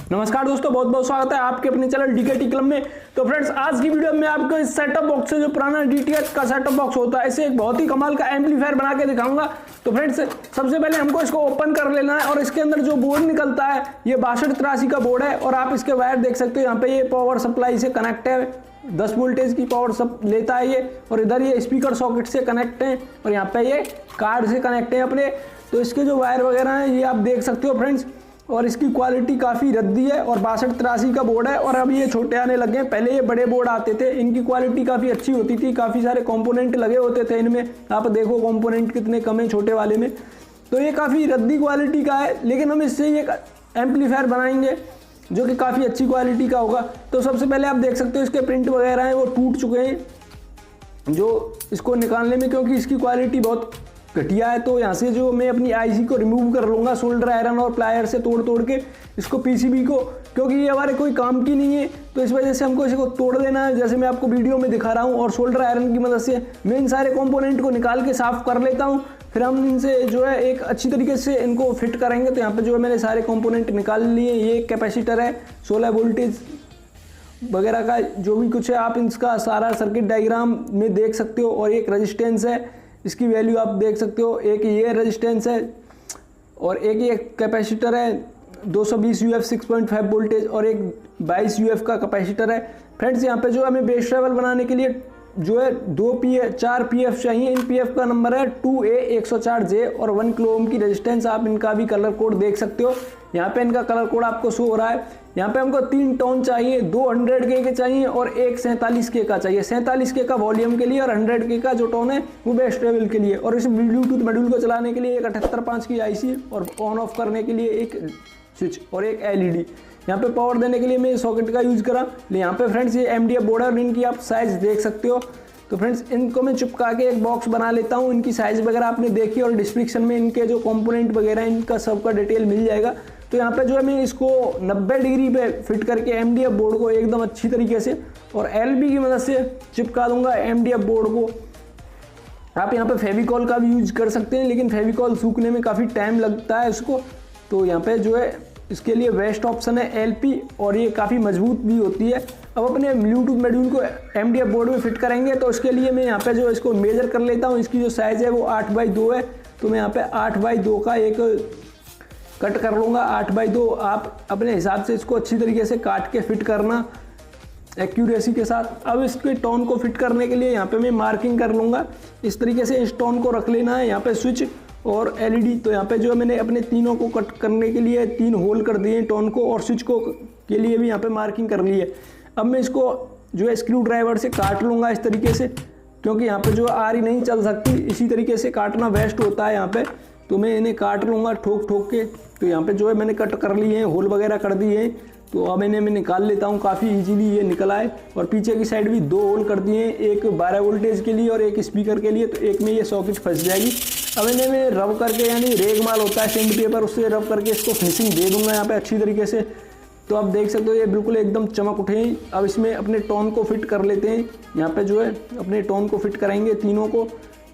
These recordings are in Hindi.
नमस्कार दोस्तों, बहुत बहुत स्वागत है आपके अपने चैनल डीकेटी क्लब में। तो फ्रेंड्स, आज की वीडियो में आपको इस सेटअप बॉक्स से जो पुराना डीटीएच का सेटअप बॉक्स होता है, इसे एक बहुत ही कमाल का एम्पलीफायर बना के दिखाऊंगा। तो फ्रेंड्स, सबसे पहले हमको इसको ओपन कर लेना है और इसके अंदर जो बोर्ड निकलता है ये 6283 का बोर्ड है और आप इसके वायर देख सकते हो। यहाँ पे ये पावर सप्लाई से कनेक्ट है, 10 वोल्टेज की पावर सब लेता है ये। और इधर ये स्पीकर सॉकेट से कनेक्ट है और यहाँ पे ये कार्ड से कनेक्ट है अपने। तो इसके जो वायर वगैरह हैं ये आप देख सकते हो फ्रेंड्स। और इसकी क्वालिटी काफ़ी रद्दी है और 6283 का बोर्ड है। और अब ये छोटे आने लगे हैं, पहले ये बड़े बोर्ड आते थे, इनकी क्वालिटी काफ़ी अच्छी होती थी, काफ़ी सारे कंपोनेंट लगे होते थे इनमें। आप देखो कंपोनेंट कितने कम है छोटे वाले में। तो ये काफ़ी रद्दी क्वालिटी का है, लेकिन हम इससे ये एम्पलीफायर बनाएंगे जो कि काफ़ी अच्छी क्वालिटी का होगा। तो सबसे पहले आप देख सकते हो इसके प्रिंट वगैरह हैं वो टूट चुके हैं जो इसको निकालने में, क्योंकि इसकी क्वालिटी बहुत घटिया है। तो यहाँ से जो मैं अपनी आईसी को रिमूव कर लूँगा सोल्डर आयरन और प्लायर से तोड़ के इसको पीसीबी को, क्योंकि ये हमारे कोई काम की नहीं है। तो इस वजह से हमको इसको तोड़ देना है, जैसे मैं आपको वीडियो में दिखा रहा हूँ। और सोल्डर आयरन की मदद से मैं इन सारे कंपोनेंट को निकाल के साफ कर लेता हूँ। फिर हम इनसे जो है एक अच्छी तरीके से इनको फिट करेंगे। तो यहाँ पर जो है मैंने सारे कंपोनेंट निकाल लिए। ये एक कैपेसिटर है 16 वोल्टेज वगैरह का जो भी कुछ है, आप इसका सारा सर्किट डायग्राम में देख सकते हो। और एक रेजिस्टेंस है, इसकी वैल्यू आप देख सकते हो। एक ये रेजिस्टेंस है और एक ये कैपेसिटर है 220 UF 6.5 वोल्टेज और एक 22 UF का कैपेसिटर है। फ्रेंड्स, यहाँ पे जो हमें बेस ट्रैवल बनाने के लिए जो है 4 PF चाहिए। इन PF का नंबर है 2A104J और 1 किलो ओम की रेजिस्टेंस। आप इनका भी कलर कोड देख सकते हो, यहाँ पे इनका कलर कोड आपको शो हो रहा है। यहाँ पे हमको 3 टोन चाहिए, 2 100K के चाहिए और एक 47K का चाहिए। 47K का वॉल्यूम के लिए और 100K का जो टोन है वो बेस ट्रैवल के लिए। और इस ब्लूटूथ मॉड्यूल को चलाने के लिए एक 785 की आईसी और ऑन ऑफ करने के लिए एक स्विच और एक LED। यहाँ पे पावर देने के लिए मैं सॉकेट का यूज करा। यहाँ पे फ्रेंड्स ये MDF बोर्ड है और इनकी आप साइज देख सकते हो। तो फ्रेंड्स, इनको मैं चिपका के एक बॉक्स बना लेता हूँ। इनकी साइज वगैरह आपने देखी और डिस्क्रिप्शन में इनके जो कंपोनेंट वगैरह इनका सबका डिटेल मिल जाएगा। तो यहाँ पे जो है मैं इसको 90 डिग्री पे फिट करके MDF बोर्ड को एकदम अच्छी तरीके से और LB की मदद से चिपका दूंगा MDF बोर्ड को। आप यहाँ पे फेविकॉल का भी यूज कर सकते हैं, लेकिन फेविकॉल सूखने में काफ़ी टाइम लगता है इसको। तो यहाँ पे जो है इसके लिए बेस्ट ऑप्शन है LP और ये काफ़ी मजबूत भी होती है। अब अपने ब्लूटूथ मॉड्यूल को MDF बोर्ड में फिट करेंगे। तो उसके लिए मैं यहाँ पे जो इसको मेजर कर लेता हूँ। इसकी जो साइज़ है वो 8x2 है। तो मैं यहाँ पे 8x2 का एक कट कर लूँगा। 8x2 आप अपने हिसाब से इसको अच्छी तरीके से काट के फिट करना एक्यूरेसी के साथ। अब इसके टोन को फिट करने के लिए यहाँ पे मैं मार्किंग कर लूँगा। इस तरीके से इस टोन को रख लेना है। यहाँ पे स्विच और LED। तो यहाँ पे जो मैंने अपने तीनों को कट करने के लिए 3 होल कर दिए टोन को, और स्विच को के लिए भी यहाँ पे मार्किंग कर ली है। अब मैं इसको जो है स्क्रू ड्राइवर से काट लूँगा इस तरीके से, क्योंकि यहाँ पे जो आरी नहीं चल सकती, इसी तरीके से काटना बेस्ट होता है यहाँ पे। तो मैं इन्हें काट लूँगा ठोक के। तो यहाँ पे जो है मैंने कट कर लिए हैं, होल वगैरह कर दिए हैं। तो अब इन्हें मैं निकाल लेता हूँ, काफ़ी इजीली ये निकल आए। और पीछे की साइड भी 2 होल कर दिए हैं, एक 12 वोल्टेज के लिए और एक स्पीकर के लिए। तो एक में ये सॉकेट फंस जाएगी। अब इन्हें मैं रब करके, यानी रेग माल होता है सैंड पेपर, उससे रब करके इसको फिनिशिंग दे दूँगा यहाँ पर अच्छी तरीके से। तो आप देख सकते हो ये बिल्कुल एकदम चमक उठे हैं। अब इसमें अपने टोन को फिट कर लेते हैं। यहाँ पे जो है अपने टोन को फिट करेंगे तीनों को।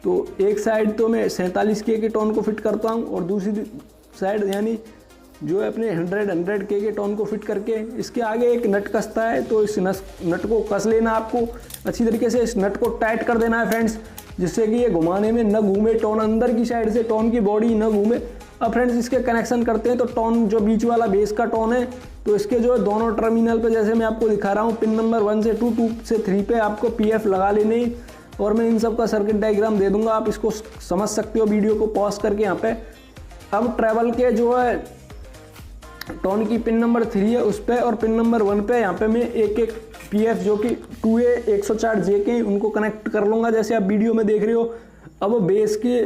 तो एक साइड तो मैं 47K के टोन को फिट करता हूँ और दूसरी साइड यानी जो है अपने 100K के टोन को फिट करके इसके आगे एक नट कसता है। तो इस नट को कस लेना आपको अच्छी तरीके से। इस नट को टाइट कर देना है फ्रेंड्स, जिससे कि ये घुमाने में न घूमे, टोन अंदर की साइड से टोन की बॉडी न घूमे। अब फ्रेंड्स इसके कनेक्शन करते हैं। तो टोन जो बीच वाला बेस का टोन है, तो इसके जो है दोनों टर्मिनल पे जैसे मैं आपको दिखा रहा हूँ, पिन नंबर 1 से 2 से 3 पे आपको PF लगा लेने। और मैं इन सब का सर्किट डायग्राम दे दूंगा, आप इसको समझ सकते हो वीडियो को पॉज करके यहाँ पे। अब ट्रैवल के जो है टोन की पिन नंबर 3 है उस पर, और पिन नंबर 1 पे यहाँ पे मैं एक PF जो कि 2A104J के उनको कनेक्ट कर लूँगा, जैसे आप वीडियो में देख रहे हो। अब बेस के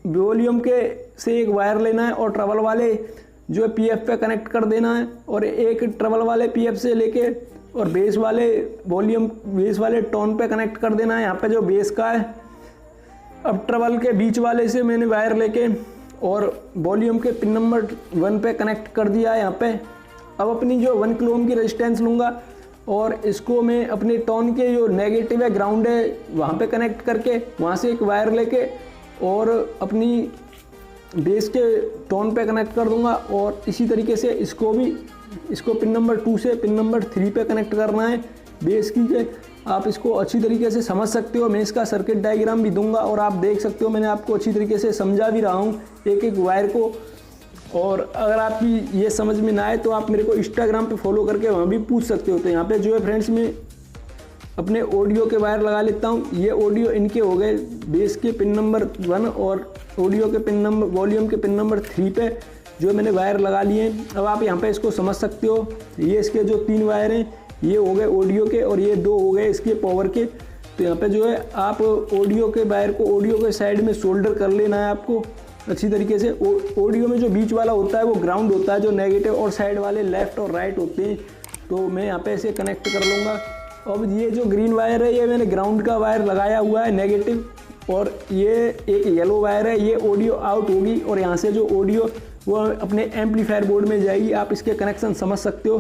वॉल्यूम के से एक वायर लेना है और ट्रैवल वाले जो है PF पे कनेक्ट कर देना है, और एक ट्रैवल वाले PF से लेके और बेस वाले बेस वाले टोन पे कनेक्ट कर देना है। यहाँ पे जो बेस का है, अब ट्रैवल के बीच वाले से मैंने वायर लेके और वॉल्यूम के पिन नंबर 1 पे कनेक्ट कर दिया है यहाँ पे। अब अपनी जो 1 किलो ओम की रेजिस्टेंस लूँगा और इसको मैं अपने टोन के जो नेगेटिव है, ग्राउंड है, वहाँ पे कनेक्ट करके वहाँ से एक वायर लेके और अपनी बेस के टोन पे कनेक्ट कर दूंगा और इसी तरीके से इसको भी इसको पिन नंबर 2 से पिन नंबर 3 पे कनेक्ट करना है बेस की के। आप इसको अच्छी तरीके से समझ सकते हो, मैं इसका सर्किट डायग्राम भी दूंगा और आप देख सकते हो मैंने आपको अच्छी तरीके से समझा भी रहा हूँ एक एक वायर को। और अगर आपकी ये समझ में ना आए तो आप मेरे को इंस्टाग्राम पे फॉलो करके वहाँ भी पूछ सकते हो। तो यहाँ पे जो है फ्रेंड्स मैं अपने ऑडियो के वायर लगा लेता हूँ। ये ऑडियो इनके हो गए बेस के पिन नंबर 1 और ऑडियो के पिन नंबर वॉल्यूम के पिन नंबर 3 पे जो मैंने वायर लगा लिए हैं। अब आप यहाँ पे इसको समझ सकते हो, ये इसके जो 3 वायर हैं ये हो गए ऑडियो के और ये 2 हो गए इसके पावर के। तो यहाँ पे जो है आप ऑडियो के वायर को ऑडियो के साइड में सोल्डर कर लेना है आपको अच्छी तरीके से। ऑडियो में जो बीच वाला होता है वो ग्राउंड होता है, जो नेगेटिव और साइड वाले लेफ्ट और राइट होते हैं। तो मैं यहाँ पे इसे कनेक्ट कर लूँगा। अब ये जो ग्रीन वायर है ये मैंने ग्राउंड का वायर लगाया हुआ है नेगेटिव, और ये एक येलो वायर है, ये ऑडियो आउट होगी और यहाँ से जो ऑडियो वो अपने एम्पलीफायर बोर्ड में जाएगी। आप इसके कनेक्शन समझ सकते हो।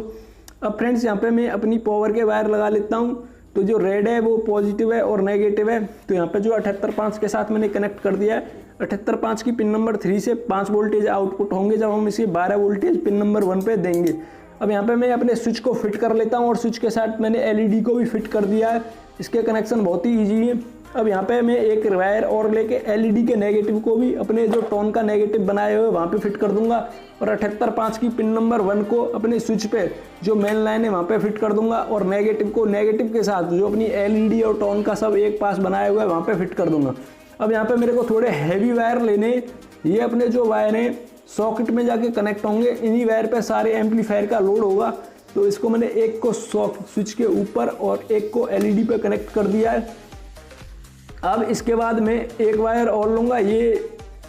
अब फ्रेंड्स यहाँ पे मैं अपनी पावर के वायर लगा लेता हूँ। तो जो रेड है वो पॉजिटिव है और नेगेटिव है। तो यहाँ पे जो 78.5 के साथ मैंने कनेक्ट कर दिया है। 78.5 की पिन नंबर 3 से 5 वोल्टेज आउटपुट होंगे जब हम इसे 12 वोल्टेज पिन नंबर 1 पे देंगे। अब यहाँ पे मैं अपने स्विच को फिट कर लेता हूँ और स्विच के साथ मैंने एलईडी को भी फिट कर दिया है। इसके कनेक्शन बहुत ही ईजी है। अब यहाँ पे मैं एक वायर और लेके एलईडी के नेगेटिव को भी अपने जो टोन का नेगेटिव बनाए हुए वहाँ पे फिट कर दूंगा और 78.5 की पिन नंबर 1 को अपने स्विच पे जो मेन लाइन है वहाँ पे फिट कर दूंगा और नेगेटिव को नेगेटिव के साथ जो अपनी एलईडी और टोन का सब एक पास बनाया हुआ है वहाँ पे फिट कर दूंगा। अब यहाँ पे मेरे को थोड़े हैवी वायर लेने, ये अपने जो वायर हैं सॉकेट में जाके कनेक्ट होंगे। इन्हीं वायर पे सारे एम्पलीफायर का लोड होगा। तो इसको मैंने एक को स्विच के ऊपर और एक को एलईडी पे कनेक्ट कर दिया है। अब इसके बाद मैं एक वायर और लूँगा, ये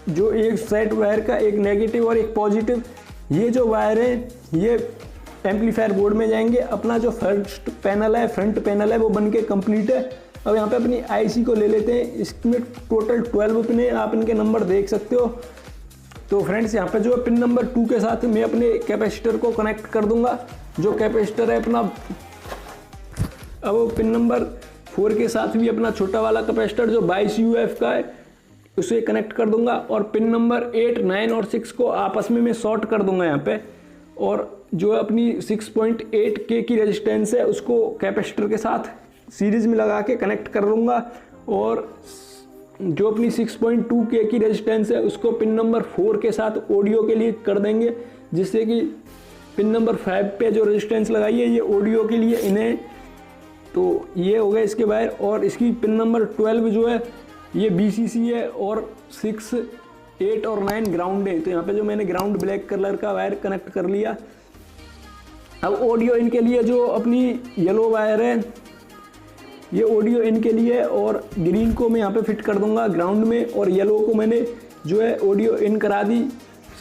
जो एक सेट वायर का एक नेगेटिव और एक पॉजिटिव, ये जो वायर है ये एम्पलीफायर बोर्ड में जाएंगे। अपना जो फ्रंट पैनल है वो बन के कम्प्लीट है। अब यहाँ पे अपनी आईसी को ले लेते हैं। इसमें टोटल 12 पिन है, आप इनके नंबर देख सकते हो। तो फ्रेंड्स यहाँ पे जो पिन नंबर 2 के साथ मैं अपने कैपेसिटर को कनेक्ट कर दूंगा। जो कैपेसिटर है अपना, अब पिन नंबर 4 के साथ भी अपना छोटा वाला कैपेसिटर जो 22 UF का है उसे कनेक्ट कर दूंगा और पिन नंबर 8, 9 और 6 को आपस में मैं शॉर्ट कर दूंगा यहाँ पे। और जो अपनी 6.8K की रेजिस्टेंस है उसको कैपेसिटर के साथ सीरीज में लगा के कनेक्ट कर लूँगा और जो अपनी 6.2K की रेजिस्टेंस है उसको पिन नंबर 4 के साथ ऑडियो के लिए कर देंगे, जिससे कि पिन नंबर 5 पे जो रेजिस्टेंस लगाई है ये ऑडियो के लिए इन्हें। तो ये हो गया इसके वायर। और इसकी पिन नंबर 12 जो है ये BCC है और 6, 8 और 9 ग्राउंड है। तो यहाँ पे जो मैंने ग्राउंड ब्लैक कलर का वायर कनेक्ट कर लिया। अब ऑडियो इनके लिए जो अपनी येलो वायर है ये ऑडियो इनके लिए और ग्रीन को मैं यहाँ पे फिट कर दूंगा ग्राउंड में और येलो को मैंने जो है ऑडियो इन करा दी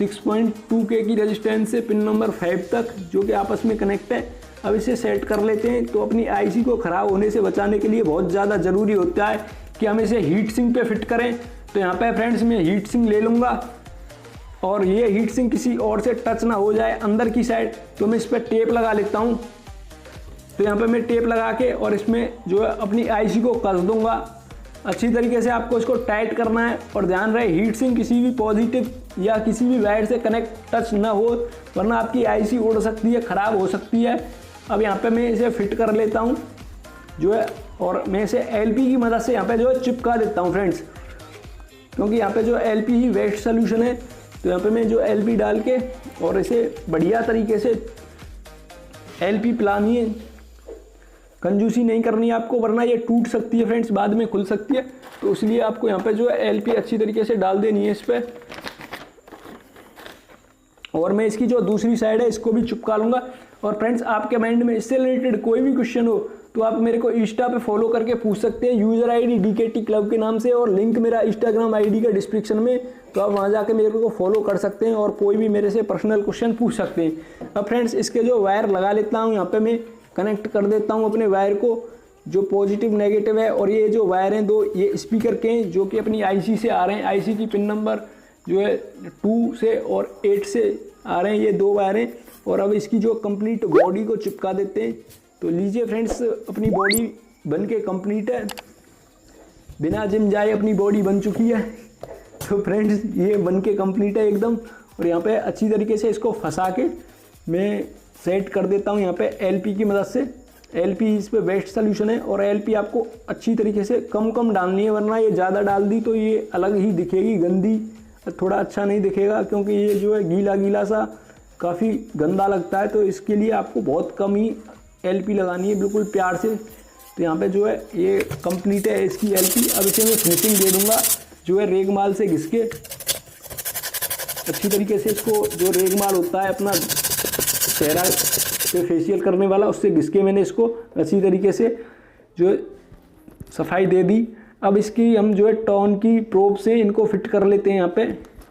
6.2K की रेजिस्टेंस से पिन नंबर 5 तक, जो कि आपस में कनेक्ट है। अब इसे सेट कर लेते हैं। तो अपनी आईसी को ख़राब होने से बचाने के लिए बहुत ज़्यादा ज़रूरी होता है कि हम इसे हीट सिंक पे फिट करें। तो यहाँ पे फ्रेंड्स मैं हीट सिंक ले लूँगा और ये हीट सिंक किसी और से टच ना हो जाए अंदर की साइड। तो मैं इस पर टेप लगा लेता हूँ। तो यहाँ पे मैं टेप लगा के और इसमें जो है अपनी आईसी को कस दूंगा अच्छी तरीके से। आपको इसको टाइट करना है और ध्यान रहे हीट सिंक किसी भी पॉजिटिव या किसी भी वायर से कनेक्ट टच ना हो, वरना आपकी आईसी उड़ सकती है, ख़राब हो सकती है। अब यहाँ पे मैं इसे फिट कर लेता हूँ जो है और मैं इसे एलपी की मदद से यहाँ पे जो है चिपका देता हूँ फ्रेंड्स, क्योंकि यहाँ पे जो एलपी ही वेस्ट सोल्यूशन है। तो यहाँ पे मैं जो एलपी डाल के और इसे बढ़िया तरीके से एलपी पिलानी है, कंजूसी नहीं करनी है आपको, वरना ये टूट सकती है फ्रेंड्स, बाद में खुल सकती है। तो इसलिए आपको यहाँ पे जो है एलपी अच्छी तरीके से डाल देनी है इस पर। और मैं इसकी जो दूसरी साइड है इसको भी चिपका लूँगा। और फ्रेंड्स आपके माइंड में इससे रिलेटेड कोई भी क्वेश्चन हो तो आप मेरे को इंस्टा पे फॉलो करके पूछ सकते हैं, यूज़र आईडी DKT क्लब के नाम से, और लिंक मेरा इंस्टाग्राम आईडी का डिस्क्रिप्शन में। तो आप वहाँ जाके मेरे को फॉलो कर सकते हैं और कोई भी मेरे से पर्सनल क्वेश्चन पूछ सकते हैं। अब फ्रेंड्स इसके जो वायर लगा लेता हूँ, यहाँ पे मैं कनेक्ट कर देता हूँ अपने वायर को, जो पॉजिटिव नेगेटिव है। और ये जो वायर हैं दो, ये स्पीकर के हैं जो कि अपनी आईसी से आ रहे हैं। आईसी की पिन नंबर जो है 2 से और 8 से आ रहे हैं, ये 2 वायर हैं। और अब इसकी जो कंप्लीट बॉडी को चिपका देते हैं। तो लीजिए फ्रेंड्स, अपनी बॉडी बन के कंप्लीट है, बिना जिम जाए अपनी बॉडी बन चुकी है। तो फ्रेंड्स ये बन के कंप्लीट है एकदम। और यहाँ पे अच्छी तरीके से इसको फंसा के मैं सेट कर देता हूँ यहाँ पे एलपी की मदद से। एलपी इस पे बेस्ट सोल्यूशन है, और एलपी आपको अच्छी तरीके से कम डालनी है, वरना ये ज़्यादा डाल दी तो ये अलग ही दिखेगी, गंदी, थोड़ा अच्छा नहीं दिखेगा, क्योंकि ये जो है गीला गीला सा काफ़ी गंदा लगता है। तो इसके लिए आपको बहुत कम ही एलपी लगानी है, बिल्कुल प्यार से। तो यहाँ पे जो है ये कंप्लीट है इसकी एलपी। अब इसे मैं फिनिशिंग दे दूँगा जो है रेगमाल से घिस के अच्छी तरीके से। इसको जो रेगमाल होता है अपना चेहरा पे फेशियल करने वाला, उससे घिस के मैंने इसको अच्छी तरीके से जो है सफाई दे दी। अब इसकी हम जो है टॉन की प्रोब से इनको फिट कर लेते हैं। यहाँ पे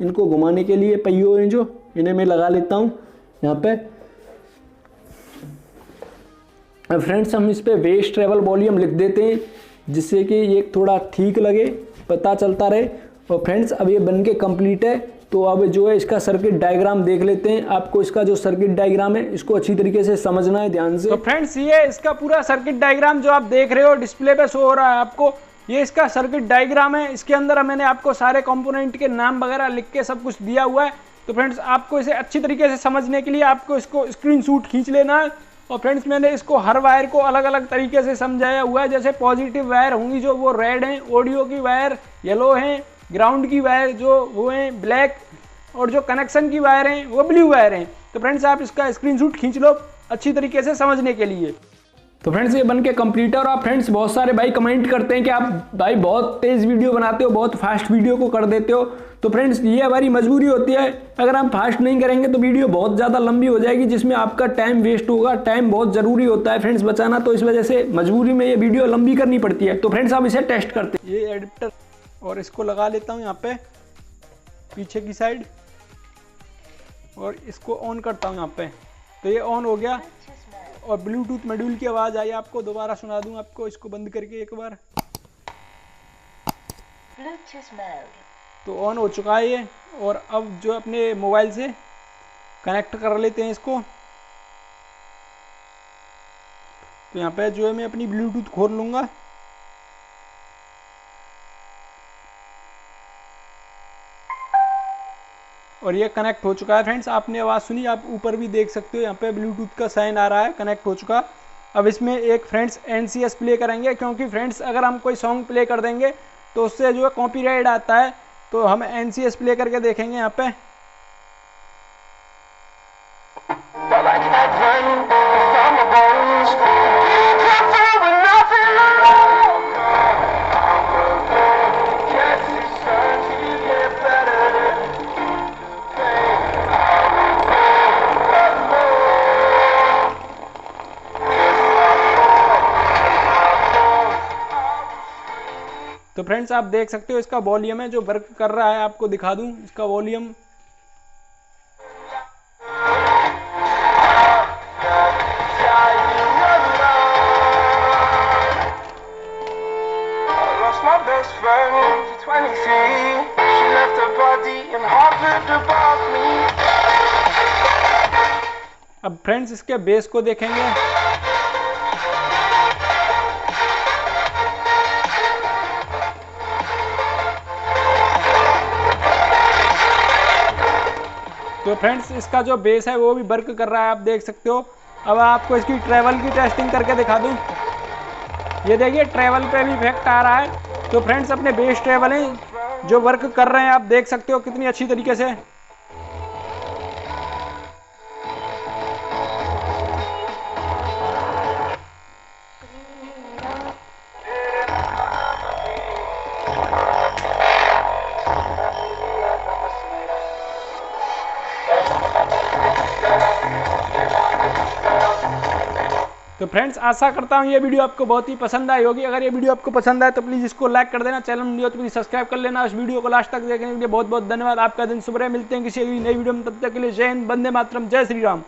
इनको घुमाने के लिए पहियों हैं जो, इन्हें मैं लगा लेता हूँ यहाँ पे। अब फ्रेंड्स हम इस पे वेस्ट ट्रेवल वॉल्यूम लिख देते हैं, जिससे कि ये थोड़ा ठीक लगे, पता चलता रहे। और फ्रेंड्स अब ये बन के कम्प्लीट है। तो अब जो है इसका सर्किट डायग्राम देख लेते हैं। आपको इसका जो सर्किट डायग्राम है इसको अच्छी तरीके से समझना है ध्यान से। तो फ्रेंड्स ये इसका पूरा सर्किट डायग्राम जो आप देख रहे हो डिस्प्ले पे शो हो रहा है आपको, ये इसका सर्किट डायग्राम है। इसके अंदर मैंने आपको सारे कंपोनेंट के नाम वगैरह लिख के सब कुछ दिया हुआ है। तो फ्रेंड्स आपको इसे अच्छी तरीके से समझने के लिए आपको इसको स्क्रीनशॉट खींच लेना है। और फ्रेंड्स मैंने इसको हर वायर को अलग अलग तरीके से समझाया हुआ है। जैसे पॉजिटिव वायर होंगी जो वो रेड हैं, ऑडियो की वायर येलो हैं, ग्राउंड की वायर जो वो हैं ब्लैक, और जो कनेक्शन की वायर हैं वो ब्लू वायर हैं। तो फ्रेंड्स आप इसका स्क्रीनशॉट खींच लो अच्छी तरीके से समझने के लिए। तो फ्रेंड्स ये बन के कंप्लीट है। और आप फ्रेंड्स बहुत सारे भाई कमेंट करते हैं कि आप भाई बहुत तेज़ वीडियो बनाते हो, बहुत फास्ट वीडियो को कर देते हो। तो फ्रेंड्स ये हमारी मजबूरी होती है, अगर हम फास्ट नहीं करेंगे तो वीडियो बहुत ज़्यादा लंबी हो जाएगी, जिसमें आपका टाइम वेस्ट होगा। टाइम बहुत ज़रूरी होता है फ्रेंड्स बचाना, तो इस वजह से मजबूरी में ये वीडियो लंबी करनी पड़ती है। तो फ्रेंड्स आप इसे टेस्ट करते हैं। ये एडिटर और इसको लगा लेता हूँ यहाँ पे पीछे की साइड, और इसको ऑन करता हूँ यहाँ पे। तो ये ऑन हो गया, और ब्लूटूथ मॉड्यूल की आवाज़ आई आपको, दोबारा सुना दूँ आपको इसको बंद करके एक बार। तो ऑन हो चुका है ये। और अब जो अपने मोबाइल से कनेक्ट कर लेते हैं इसको। तो यहाँ पे जो है मैं अपनी ब्लूटूथ खोल लूँगा। और ये कनेक्ट हो चुका है फ्रेंड्स। आपने आवाज़ सुनी, आप ऊपर भी देख सकते हो यहाँ पे ब्लूटूथ का साइन आ रहा है, कनेक्ट हो चुका। अब इसमें एक फ्रेंड्स NCS प्ले करेंगे, क्योंकि फ्रेंड्स अगर हम कोई सॉन्ग प्ले कर देंगे तो उससे जो है कॉपीराइट आता है। तो हम NCS प्ले करके देखेंगे यहाँ पे। तो फ्रेंड्स आप देख सकते हो इसका वॉल्यूम है जो वर्क कर रहा है, आपको दिखा दूं इसका वॉल्यूम। अब फ्रेंड्स इसके बेस को देखेंगे। तो फ्रेंड्स इसका जो बेस है वो भी वर्क कर रहा है, आप देख सकते हो। अब आपको इसकी ट्रैवल की टेस्टिंग करके दिखा दूं। ये देखिए ट्रैवल पे भी इफेक्ट आ रहा है। तो फ्रेंड्स अपने बेस ट्रैवल हैं जो वर्क कर रहे हैं, आप देख सकते हो कितनी अच्छी तरीके से। तो फ्रेंड्स आशा करता हूँ ये वीडियो आपको बहुत ही पसंद आई होगी। अगर ये वीडियो आपको पसंद आए तो प्लीज़ इसको लाइक कर देना, चैनल में तो प्लीज़ सब्सक्राइब कर लेना। इस वीडियो को लास्ट तक देखने के लिए बहुत बहुत धन्यवाद। आपका दिन शुभ रहे। मिलते हैं किसी नई वीडियो में, तब तक के लिए जय हिंद, वंदे मातरम, जय श्री राम।